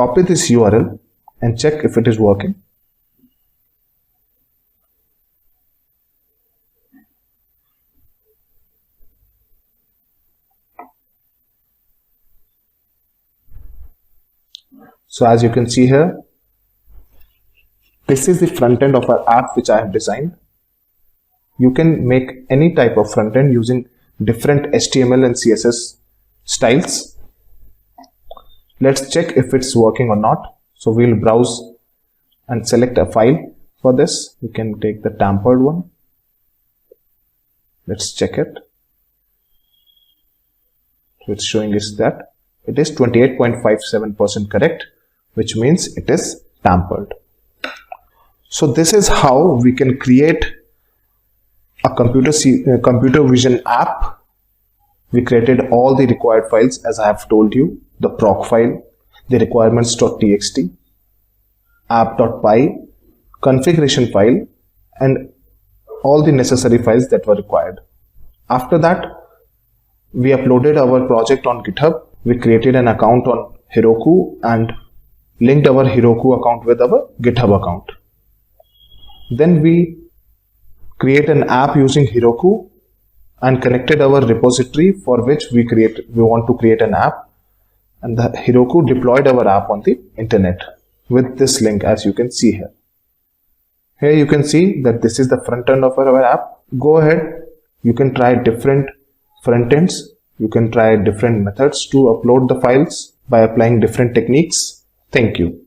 copy this URL and check if it is working. So as you can see here, this is the front end of our app which I have designed. You can make any type of front end using different HTML and CSS styles. Let's check if it's working or not. So we'll browse and select a file. For this, we can take the tampered one. Let's check it. So it's showing us that it is 28.57% correct, which means it is tampered. So this is how we can create a computer vision app. We created all the required files as I have told you, the proc file, the requirements.txt, app.py, configuration file, and all the necessary files that were required. After that, we uploaded our project on GitHub. We created an account on Heroku and linked our Heroku account with our GitHub account. Then we create an app using Heroku and connected our repository for which we want to create an app, and the Heroku deployed our app on the internet with this link, as you can see here. Here you can see that this is the front end of our app. Go ahead, you can try different front ends, you can try different methods to upload the files by applying different techniques. Thank you.